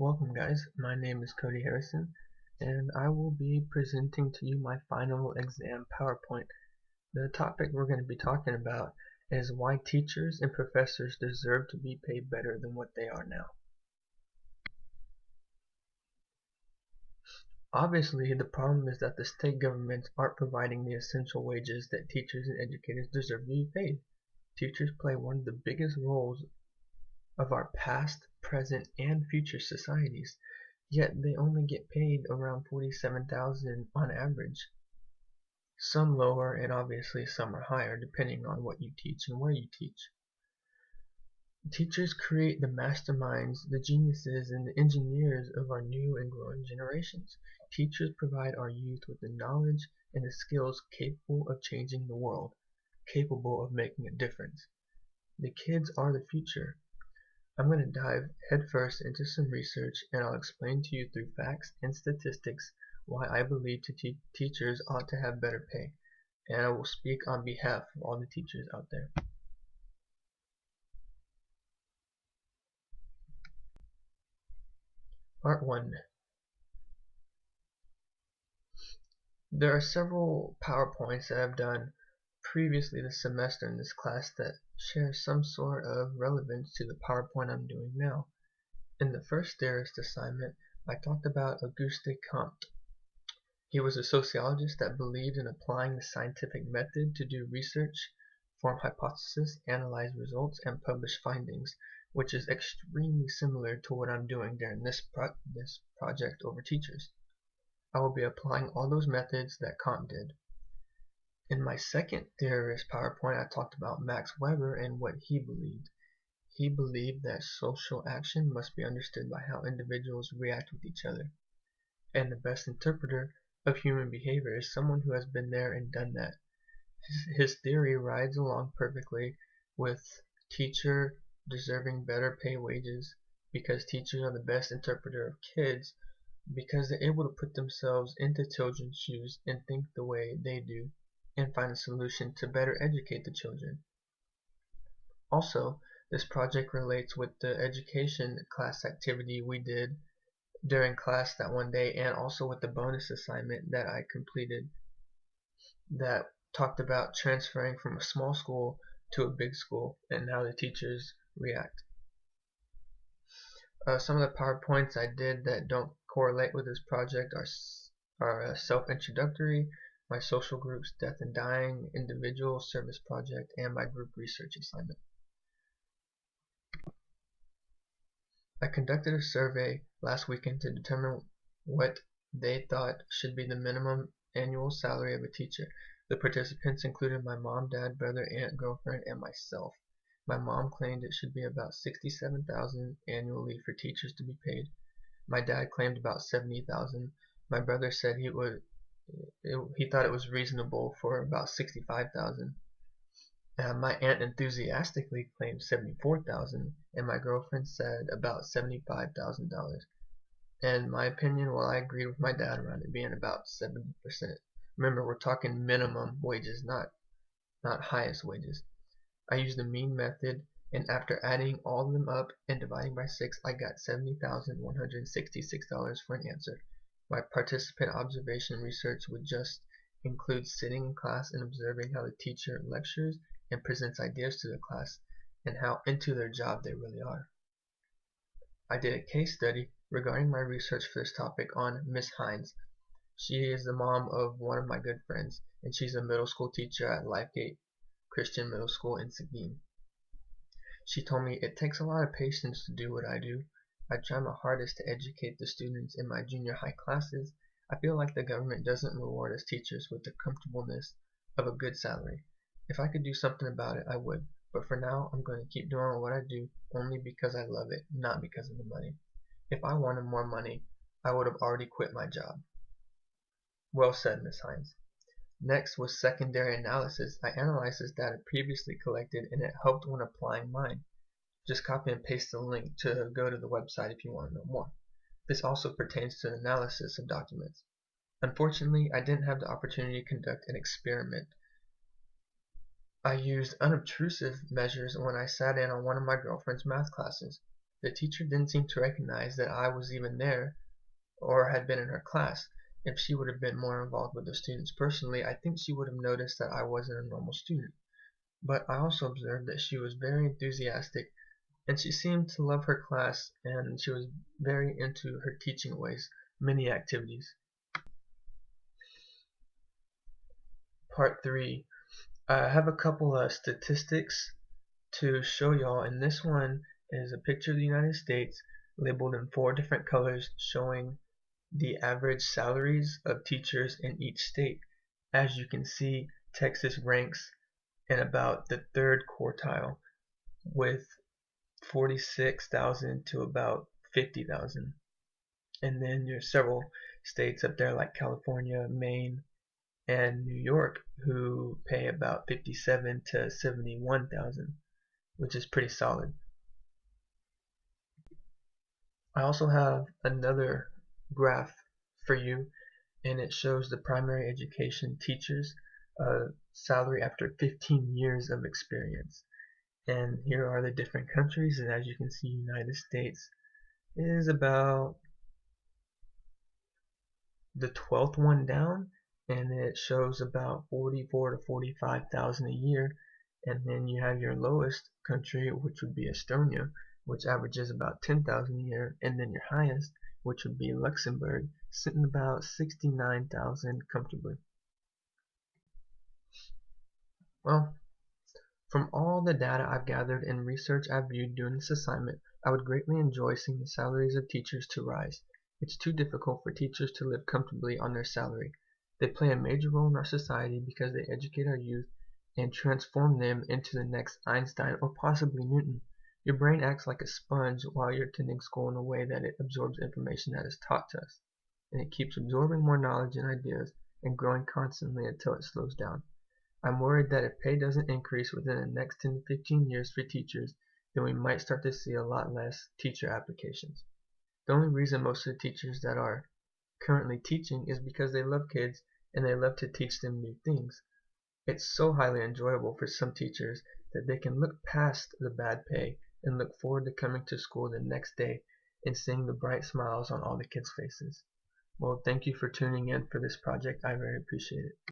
Welcome guys, my name is Cody Harrison and I will be presenting to you my final exam PowerPoint. The topic we're going to be talking about is why teachers and professors deserve to be paid better than what they are now. Obviously, the problem is that the state governments aren't providing the essential wages that teachers and educators deserve to be paid. Teachers play one of the biggest roles of our past, present, and future societies, yet they only get paid around $47,000 on average. Some lower and obviously some are higher depending on what you teach and where you teach. Teachers create the masterminds, the geniuses, and the engineers of our new and growing generations. Teachers provide our youth with the knowledge and the skills capable of changing the world, capable of making a difference. The kids are the future. I'm going to dive headfirst into some research and I'll explain to you through facts and statistics why I believe teachers ought to have better pay, and I will speak on behalf of all the teachers out there. Part 1. There are several PowerPoints that I've done previously this semester in this class that share some sort of relevance to the PowerPoint I'm doing now. In the first theorist assignment, I talked about Auguste Comte. He was a sociologist that believed in applying the scientific method to do research, form hypotheses, analyze results, and publish findings, which is extremely similar to what I'm doing during this project over teachers. I will be applying all those methods that Comte did. In my second theorist PowerPoint, I talked about Max Weber and what he believed. He believed that social action must be understood by how individuals react with each other, and the best interpreter of human behavior is someone who has been there and done that. His theory rides along perfectly with teacher deserving better pay wages because teachers are the best interpreter of kids because they're able to put themselves into children's shoes and think the way they do and find a solution to better educate the children. Also, this project relates with the education class activity we did during class that one day, and also with the bonus assignment that I completed that talked about transferring from a small school to a big school and how the teachers react. Some of the PowerPoints I did that don't correlate with this project are self-introductory, my social groups, death and dying, individual service project, and my group research assignment. I conducted a survey last weekend to determine what they thought should be the minimum annual salary of a teacher. The participants included my mom, dad, brother, aunt, girlfriend, and myself. My mom claimed it should be about $67,000 annually for teachers to be paid. My dad claimed about $70,000. My brother said he thought it was reasonable for about $65,000. My aunt enthusiastically claimed $74,000, and my girlfriend said about $75,000. In my opinion, well, I agreed with my dad around it being about 70%. Remember, we're talking minimum wages, not highest wages. I used the mean method, and after adding all of them up and dividing by 6, I got $70,166 for an answer. My participant observation research would just include sitting in class and observing how the teacher lectures and presents ideas to the class and how into their job they really are. I did a case study regarding my research for this topic on Miss Hines. She is the mom of one of my good friends, and she's a middle school teacher at Lifegate Christian Middle School in Seguin. She told me, "It takes a lot of patience to do what I do. I try my hardest to educate the students in my junior high classes. I feel like the government doesn't reward us teachers with the comfortableness of a good salary. If I could do something about it, I would, but for now I'm going to keep doing what I do only because I love it, not because of the money. If I wanted more money, I would have already quit my job." Well said, Miss Hines. Next was secondary analysis. I analyzed this data previously collected and it helped when applying mine. Just copy and paste the link to go to the website if you want to know more. This also pertains to analysis of documents. Unfortunately, I didn't have the opportunity to conduct an experiment. I used unobtrusive measures when I sat in on one of my girlfriend's math classes. The teacher didn't seem to recognize that I was even there or had been in her class. If she would have been more involved with the students personally, I think she would have noticed that I wasn't a normal student. But I also observed that she was very enthusiastic and she seemed to love her class and she was very into her teaching ways, many activities. Part 3. I have a couple of statistics to show y'all, and this one is a picture of the United States labeled in 4 different colors showing the average salaries of teachers in each state. As you can see, Texas ranks in about the 3rd quartile with 46,000 to about 50,000. And then there's several states up there like California, Maine, and New York who pay about 57 to 71,000, which is pretty solid. I also have another graph for you, and it shows the primary education teachers salary after 15 years of experience. And here are the different countries, and as you can see, United States is about the 12th one down, and it shows about 44 to 45,000 a year. And then you have your lowest country, which would be Estonia, which averages about 10,000 a year, and then your highest, which would be Luxembourg, sitting about 69,000 comfortably. Well, from all the data I've gathered and research I've viewed during this assignment, I would greatly enjoy seeing the salaries of teachers to rise. It's too difficult for teachers to live comfortably on their salary. They play a major role in our society because they educate our youth and transform them into the next Einstein or possibly Newton. Your brain acts like a sponge while you're attending school in a way that it absorbs information that is taught to us. And it keeps absorbing more knowledge and ideas and growing constantly until it slows down. I'm worried that if pay doesn't increase within the next 10 to 15 years for teachers, then we might start to see a lot less teacher applications. The only reason most of the teachers that are currently teaching is because they love kids and they love to teach them new things. It's so highly enjoyable for some teachers that they can look past the bad pay and look forward to coming to school the next day and seeing the bright smiles on all the kids' faces. Well, thank you for tuning in for this project. I very appreciate it.